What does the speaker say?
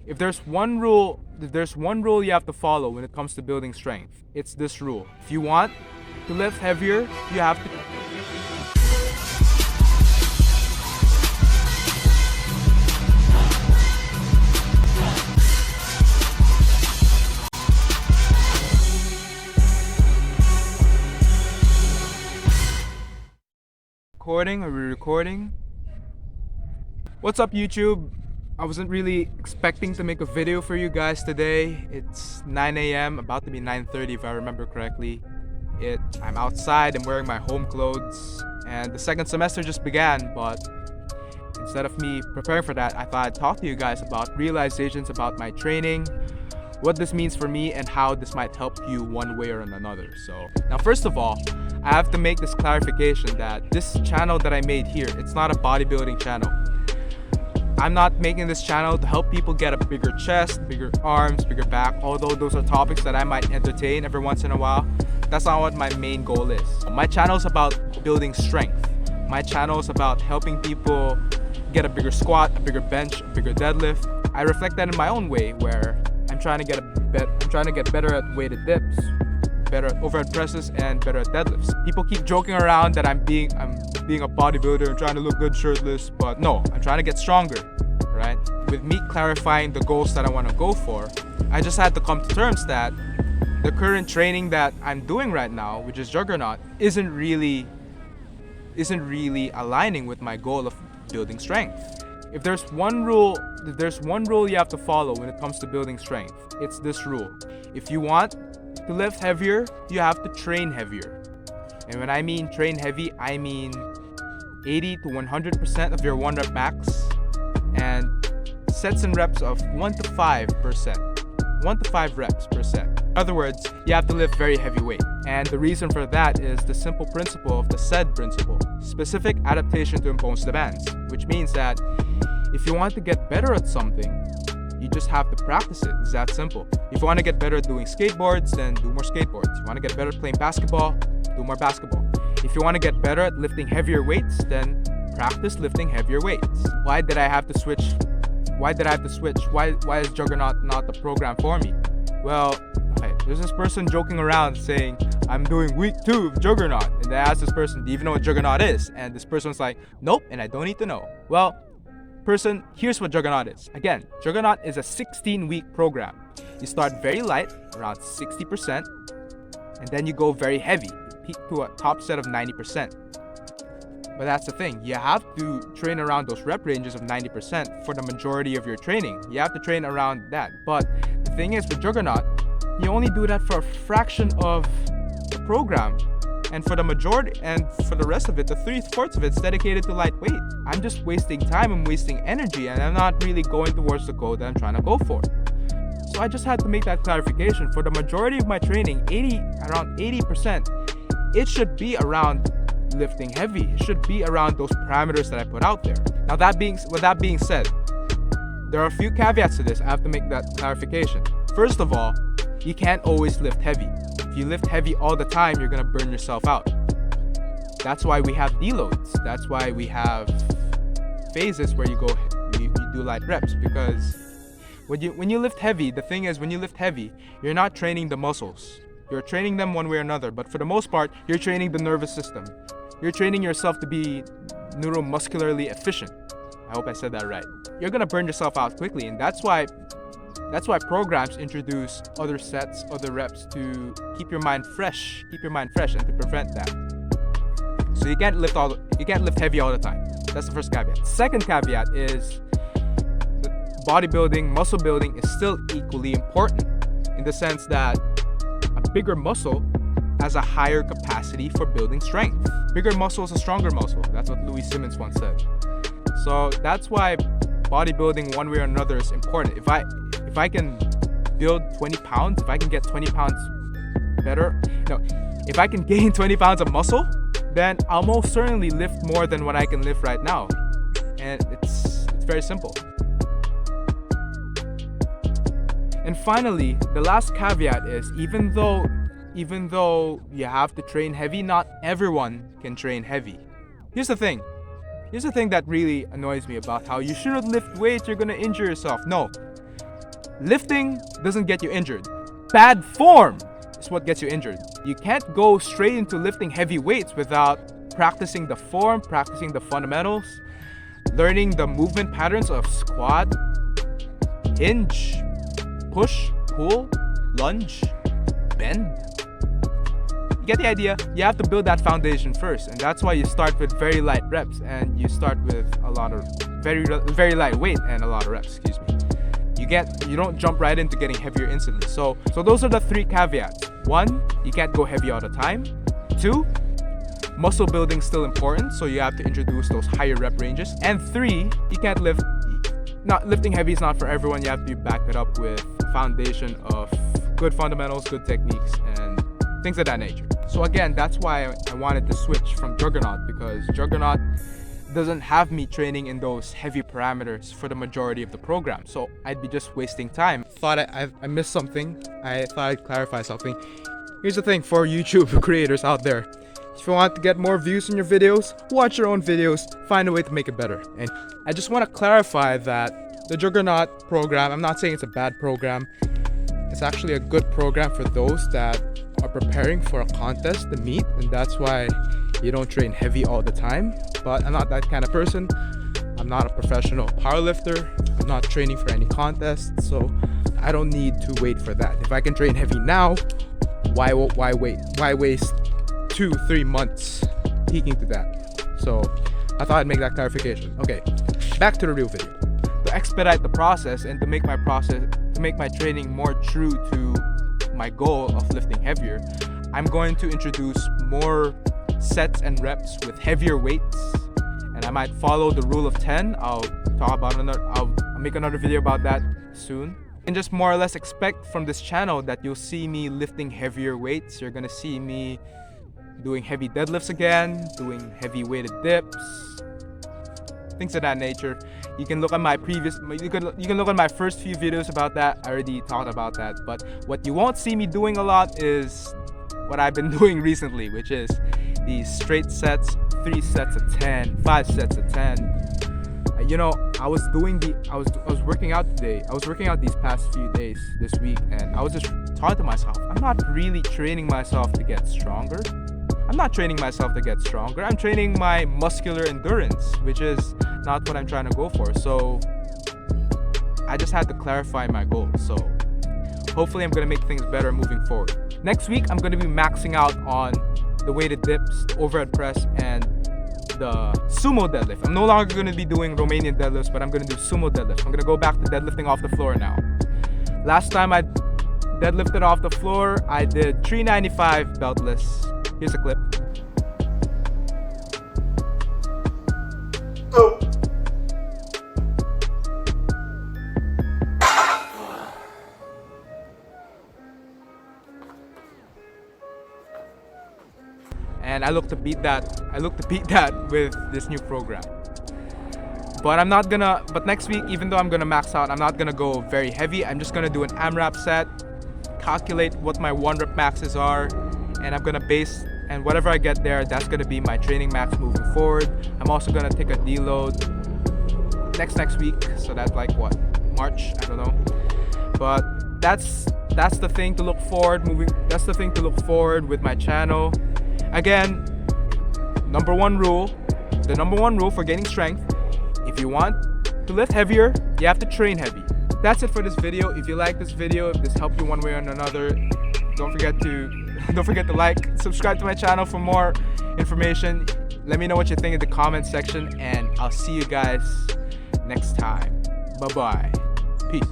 If there's one rule you have to follow when it comes to building strength, it's this rule. If you want to lift heavier, you have to Are we recording? What's up, YouTube? I wasn't really expecting to make a video for you guys today. It's 9 a.m., about to be 9:30 if I remember correctly. I'm outside, I'm wearing my home clothes, and the second semester just began, but instead of me preparing for that, I thought I'd talk to you guys about realizations about my training, what this means for me, and how this might help you one way or another. So, now first of all, I have to make this clarification that this channel that I made here, it's not a bodybuilding channel. I'm not making this channel to help people get a bigger chest, bigger arms, bigger back, although those are topics that I might entertain every once in a while. That's not what my main goal is. My channel is about building strength. My channel is about helping people get a bigger squat, a bigger bench, a bigger deadlift. I reflect that in my own way, where I'm trying to get better at weighted dips, better at overhead presses, and better at deadlifts. People keep joking around that I'm being a bodybuilder and trying to look good shirtless, but no, I'm trying to get stronger, right? With me clarifying the goals that I want to go for, I just had to come to terms that the current training that I'm doing right now, which is Juggernaut, isn't really aligning with my goal of building strength. If there's one rule you have to follow when it comes to building strength, it's this rule. If you want to lift heavier, you have to train heavier. And when I mean train heavy, I mean 80 to 100% of your 1 rep max, and sets and reps of 1 to 5 reps per set. In other words, you have to lift very heavy weight. And the reason for that is the simple principle of the SAID principle, specific adaptation to imposed demands, which means that if you want to get better at something, you just have to practice it. It's that simple. If you want to get better at doing skateboards, then do more skateboards. If you want to get better at playing basketball, do more basketball. If you want to get better at lifting heavier weights, then practice lifting heavier weights. Why did I have to switch? Why is Juggernaut not the program for me? Well, okay, there's this person joking around saying, I'm doing week 2 of Juggernaut. And they asked this person, do you even know what Juggernaut is? And this person's like, nope, and I don't need to know. Well, person, here's what Juggernaut is. Again, Juggernaut is a 16-week program. You start very light, around 60%, and then you go very heavy, peak to a top set of 90%. But that's the thing, you have to train around those rep ranges of 90% for the majority of your training. You have to train around that. But the thing is, with Juggernaut, you only do that for a fraction of the program. And for the majority, and for the rest of it, the 3/4 of it's dedicated to light weight. I'm just wasting time, I'm wasting energy, and I'm not really going towards the goal that I'm trying to go for. So I just had to make that clarification. For the majority of my training, around 80%, it should be around lifting heavy. It should be around those parameters that I put out there. Now, with that being said, there are a few caveats to this. I have to make that clarification. First of all, you can't always lift heavy. If you lift heavy all the time, you're gonna burn yourself out. That's why we have deloads. That's why we have phases where you do light reps, because when you lift heavy, the thing is, when you lift heavy, you're not training the muscles. You're training them one way or another, but for the most part, you're training the nervous system. You're training yourself to be neuromuscularly efficient. I hope I said that right. You're gonna burn yourself out quickly, and that's why programs introduce other sets, other reps to keep your mind fresh, and to prevent that. So you can't lift heavy all the time. That's the first caveat. Second caveat is that bodybuilding, muscle building is still equally important, in the sense that a bigger muscle has a higher capacity for building strength. Bigger muscle is a stronger muscle. That's what Louis Simmons once said. So that's why bodybuilding one way or another is important. If I can build 20 pounds, if I can get 20 pounds better, if I can gain 20 pounds of muscle, then I'll most certainly lift more than what I can lift right now. And it's very simple. And finally, the last caveat is, even though you have to train heavy, not everyone can train heavy. Here's the thing that really annoys me about how you shouldn't lift weights, you're gonna injure yourself. No, Lifting doesn't get you injured. Bad form is what gets you injured. You can't go straight into lifting heavy weights without practicing the form, practicing the fundamentals, learning the movement patterns of squat, hinge, push, pull, lunge, bend. You get the idea? You have to build that foundation first, and that's why you start with very light reps, and you start with a lot of very light weight and a lot of reps. Excuse me. You don't jump right into getting heavier instantly. So those are the 3 caveats. 1, you can't go heavy all the time. 2, muscle building is still important, so you have to introduce those higher rep ranges. And 3, you can't lifting heavy is not for everyone. You have to back it up with a foundation of good fundamentals, good techniques, and things of that nature. So again, that's why I wanted to switch from Juggernaut, because Juggernaut doesn't have me training in those heavy parameters for the majority of the program. So I'd be just wasting time. Thought I missed something. I thought I'd clarify something. Here's the thing for YouTube creators out there. If you want to get more views on your videos, watch your own videos, find a way to make it better. And I just want to clarify that the Juggernaut program, I'm not saying it's a bad program. It's actually a good program for those that are preparing for a contest, the meet, and that's why you don't train heavy all the time. But I'm not that kind of person. I'm not a professional powerlifter. I'm not training for any contest, so I don't need to wait for that. If I can train heavy now, why wait? Why waste 2-3 months peaking to that? So I thought I'd make that clarification. Okay, back to the real video. To expedite the process and to make my training more true to my goal of lifting heavier, I'm going to introduce more sets and reps with heavier weights, and I might follow the rule of 10. I'll make another video about that soon. And just more or less expect from this channel that you'll see me lifting heavier weights. You're gonna see me doing heavy deadlifts again, doing heavy weighted dips, things of that nature. You can look at my first few videos about that. I already talked about that. But what you won't see me doing a lot is what I've been doing recently, which is these straight sets, 3 sets of 10, 5 sets of 10. I was working out today. I was working out these past few days this week, and I was just talking to myself, I'm not really training myself to get stronger. I'm not training myself to get stronger. I'm training my muscular endurance, which is not what I'm trying to go for. So I just had to clarify my goal. So hopefully I'm going to make things better moving forward. Next week, I'm going to be maxing out on the weighted dips, the overhead press, and the sumo deadlift. I'm no longer going to be doing Romanian deadlifts, but I'm going to do sumo deadlifts. I'm going to go back to deadlifting off the floor now. Last time I deadlifted off the floor, I did 395 beltless. Here's a clip. And I look to beat that. With this new program. But next week, even though I'm gonna max out, I'm not gonna go very heavy. I'm just gonna do an AMRAP set, calculate what my 1 rep maxes are, and I'm gonna base, and whatever I get there, that's gonna be my training max moving forward. I'm also gonna take a deload next week, so that's like what, March? I don't know. But that's the thing to look forward. That's the thing to look forward with my channel. Again, the number one rule for gaining strength: if you want to lift heavier, you have to train heavy. That's it for this video. If you like this video, if this helped you one way or another, don't forget to like, subscribe to my channel for more information. Let me know what you think in the comment section, and I'll see you guys next time. Bye bye. Peace.